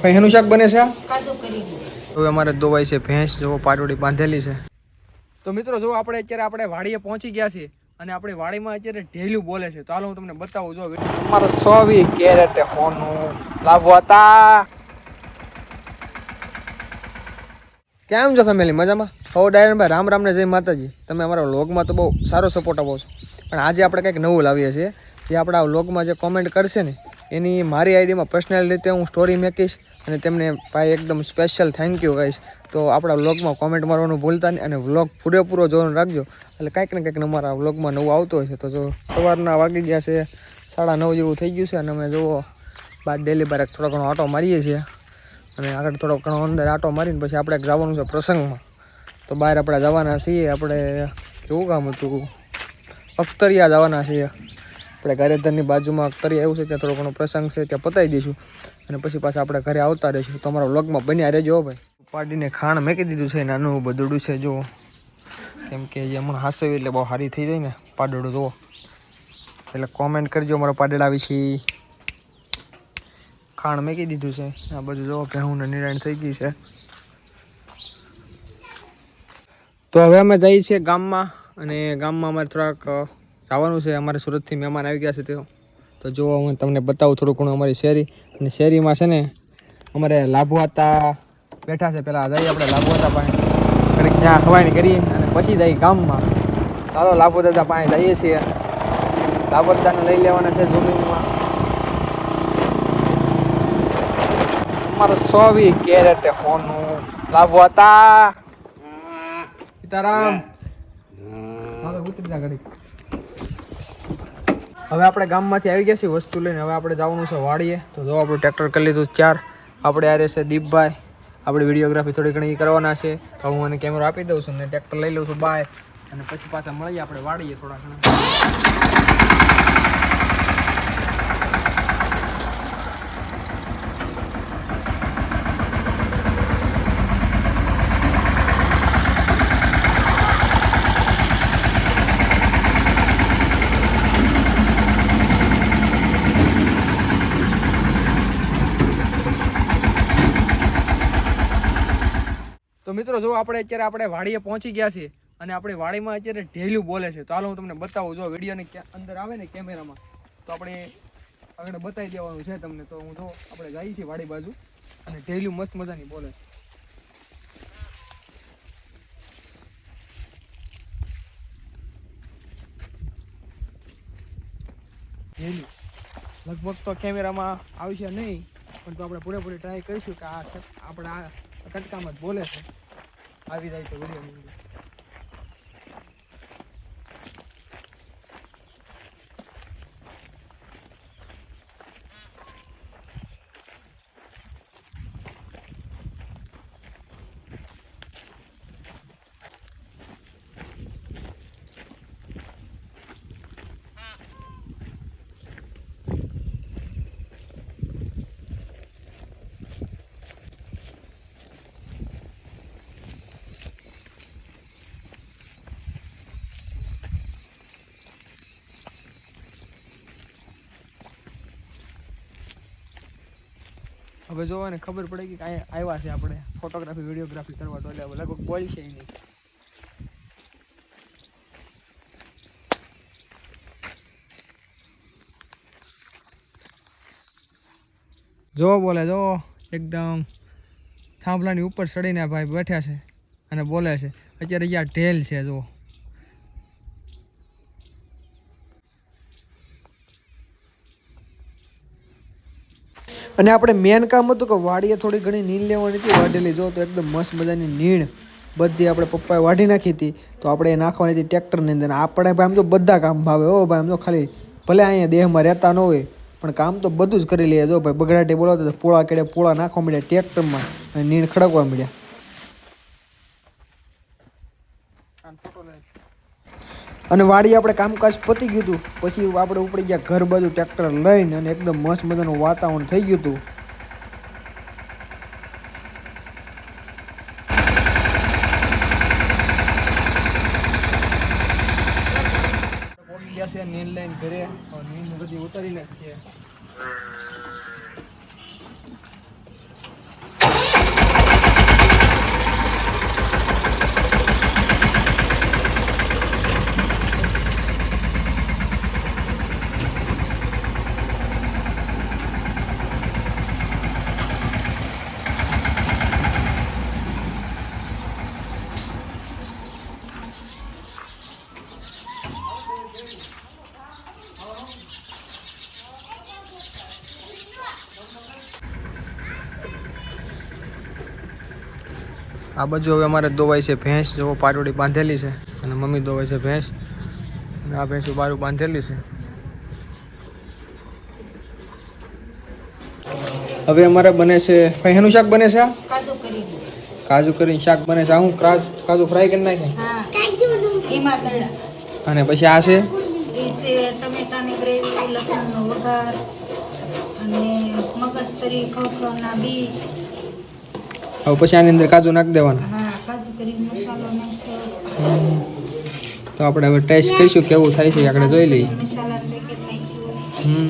ભેંસનું શાક બને છે કાજુ કરી હવે અમારે દોવાઈ છે ભેંસ જો પાટોડી બાંધેલી છે તો મિત્રો જો આપણે વાડીએ પહોંચી ગયા છીએ અને આપણે વાડીમાં અત્યારે ઢેલું બોલે છે તો હાલો હું તમને બતાવું જો અમારે 120 કેરેટ હોનું લાભો હતા કેમ છો ફેમિલી મજામાં હો ડાયરભાઈ રામ રામ ને જય માતાજી તમે અમારા વ્લોગમાં તો બહુ સારો સપોર્ટ આપો છો પણ આજે આપણે કંઈક નવું લાવીએ છીએ જે આપણા વ્લોગમાં જે કોમેન્ટ કરશે ને એની મારી આઈડીમાં પર્સનલ રીતે હું સ્ટોરી મૂકીશ અને તેમને ભાઈ એકદમ સ્પેશિયલ થેન્ક યુ કહીશ તો આપણા વ્લોગમાં કોમેન્ટ મારવાનું ભૂલતા નહીં અને વ્લોગ પૂરેપૂરો જોવાનું રાખજો એટલે કંઈક ને કંઈક અમારા વ્લોગમાં નવું આવતું હોય છે તો જો સવારના વાગી ગયા છે 9:30 જેવું થઈ ગયું છે અને અમે જુઓ બાર ડેલી બાર થોડો ઘણો આટો મારીએ છીએ અને આગળ થોડો ઘણો અંદર આટો મારીને પછી આપણે જવાનું છે પ્રસંગમાં તો બહાર આપણે જવાના છીએ આપણે કેવું કામ હતું અખ્તરિયા જવાના છીએ આપણે ગારેધરની બાજુમાં અખ્તરિયા એવું છે ત્યાં થોડો ઘણો પ્રસંગ છે ત્યાં પતાવી દઈશું અને પછી પાછા આપણે ઘરે આવતા રહીશું તો અમારા વ્લોગમાં બન્યા રહેજો ભાઈ પાડીને ખાણ મેકી દીધું છે નાનું બધુડું છે જો કેમ કે જે હમણાં હાસવી એટલે બહુ સારી થઈ જાય ને પાડોડું જુઓ એટલે કોમેન્ટ કરજો અમારા પાડેડા વિશે ખાણ મેકી દીધું છે આ બધું જો ભેહુંને નિરાણ થઈ ગઈ છે તો હવે અમે જઈએ છીએ ગામમાં અને ગામમાં અમારે થોડાક જવાનું છે અમારે સુરતથી મહેમાન આવી ગયા છે તો જો હું તમને બતાવું થોડું ઘણું અમારી શેરી અને શેરીમાં છે ને અમારે લાભવાતા બેઠા છે પહેલાં જઈએ આપણે લાભવાતા પાસે ઘડીક ત્યાં હવાણી કરીએ અને પછી જઈએ ગામમાં ચાલો લાભોદાદા પાસે જઈએ છીએ લાભોદાદાને લઈ લેવાના છે જમીનમાં અમારે 120 કેરેટ હોનું લાભવાતા સીતારામ ઉતરી જા ઘડી હવે આપણે ગામમાંથી આવી ગયા છીએ વસ્તુ લઈને હવે આપણે જવાનું છે વાડીએ તો જો આપણું ટ્રેક્ટર કરી લીધું 4 આપણે આ રહેશે દીપભાઈ આપણે વિડીયોગ્રાફી થોડી ઘણી કરવાના છે તો હું મને કેમેરો આપી દઉં છું અને ટ્રેક્ટર લઈ લઉં છું બાય અને પછી પાછા મળીએ આપણે વાડીએ થોડા ઘણા તો મિત્રો જો આપણે વાડીએ પહોંચી ગયા છીએ અને આપણે વાડીમાં અત્યારે ઢેલું બોલે છે તો હાલો હું તમને બતાવું જો વિડીયોની અંદર આવે ને કેમેરામાં તો આપણે આગળ બતાવી દેવાનું છે તમને તો હું જો આપણે જઈએ છીએ વાડી બાજુ અને ઢેલું મસ્ત મજાની બોલે છે ઢેલું લગભગ તો કેમેરામાં આવશે નહીં પણ તો આપણે પૂરેપૂરી ટ્રાય કરીશું કે આપણે આ કટકામાં જ બોલે છે આવી જાય તો વિડીયોની અંદર હવે જોવા ને ખબર પડે કે કાંઈ આવ્યા છે આપણે ફોટોગ્રાફી વિડીયોગ્રાફી કરવા તો એટલે લગભગ બોલશે નહીં જો બોલે જો એકદમ થાંભલાની ઉપર ચડીને ભાઈ બેઠા છે અને બોલે છે અત્યારે અહીંયા ઢેલ છે જો અને આપણે મેન કામ હતું કે વાડીએ થોડી ઘણી નીણ લેવાની હતી વાઢેલી જો તો એકદમ મસ્ત મજાની નીણ બધી આપણે પપ્પાએ વાઢી નાખી હતી તો આપણે એ નાખવાની હતી ટ્રેક્ટરની અંદર આપણે ભાઈ આમ તો બધા કામ ભાવે હો ભાઈ આમ તો ખાલી ભલે અહીંયા દેહમાં રહેતા ન હોય પણ કામ તો બધું જ કરી લઈએ જો ભાઈ બગડાટી બોલાવતો તો પોળા કેડે પોળા નાખવા મળ્યા ટ્રેક્ટરમાં અને નીણ ખડકવા મળ્યા અને વાડી આપણે કામકાજ પતી ગયું હતું પછી આપણે ઉપડી ગયા ઘર બાજુ ટ્રેક્ટર લઈને અને એકદમ મસ્ત મજાનું વાતાવરણ થઈ ગયું હતું પહોંચી ગયા છે નીંદ લઈને ઘરે નીંદ બધી ઉતારી નાખીએ આ બાજુ હવે અમારે દોવાય છે ભેંસ, જો પાટોડી બાંધેલી છે અને મમ્મી દોવાય છે ભેંસ અને આ ભેંસો બારું બાંધેલી છે. હવે અમારે બને છે કઈ એનું શાક બને છે? કાજુ કરીને શાક બને છે. આ હું કાજુ ફ્રાય કરી નાખે અને પછી આ છે ટમેટાની ગ્રેવી, લસણનો વઘાર અને મગજતરી, ખોખરના બી. હવે પછી આની અંદર કાજુ નાખી દેવાના. હા, કાજુ કરીને મસાલો નાખ્યો. તો આપણે હવે ટેસ્ટ કરીશું કેવું થાય છે, આપણે જોઈ લઈએ. મસાલા પેકેટ નાખ્યું.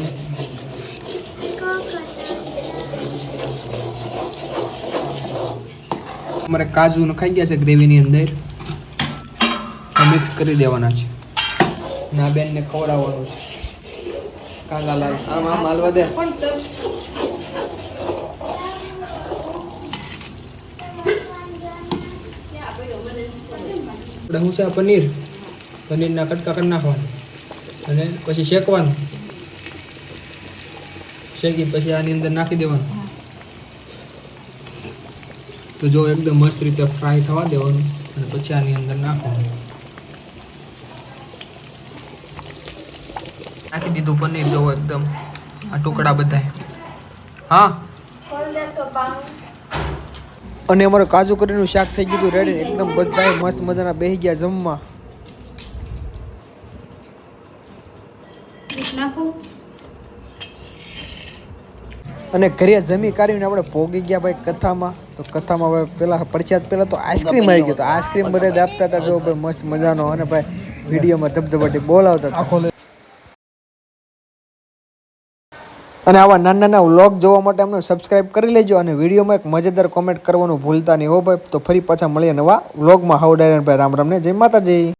અમારે કાજુ નખાઈ ગયા છે ગ્રેવીની અંદર, મિક્સ કરી દેવાના છે. ના બેનને ખવડાવવાનું છે. કાંદા લાલ આમ હાલવા દે. આપણે શું છે પનીરના કટકા કરી નાખવાનું અને પછી શેકવાનું. શેકી પછી આની અંદર નાખી દેવાનું. તો જો એકદમ મસ્ત રીતે ફ્રાય થવા દેવાનું અને પછી આની અંદર નાખવાનું. નાખી દીધું પનીર, જો એકદમ આ ટુકડા બધા. હા, અને અમારું કાજુ કરીનું શાક થઈ ગયું હતું રેડી. એકદમ બધા મસ્ત મજાના બેસી ગયા જમવા. અને ઘરે જમી કાઢીને આપણે પોગી ગયા ભાઈ કથામાં. તો કથામાં ભાઈ પેલા પ્રસાદ પહેલા તો આઈસ્ક્રીમ આવી ગયો. તો આઈસ્ક્રીમ બધા જ આપતા હતા, જો ભાઈ મસ્ત મજાનો. અને ભાઈ વિડીયોમાં ધબધબાટી બોલાવતા હતા. અને આવા નાના નાના વ્લોગ જોવા માટે અમને સબસ્ક્રાઇબ કરી લેજો અને વિડીયોમાં એક મજેદાર કોમેન્ટ કરવાનું ભૂલતા નહીં હો ભાઈ. તો ફરી પાછા મળીએ નવા વ્લોગમાં. હાઉ ડાયરન ભાઈ રામ રામ ને જય માતાજી.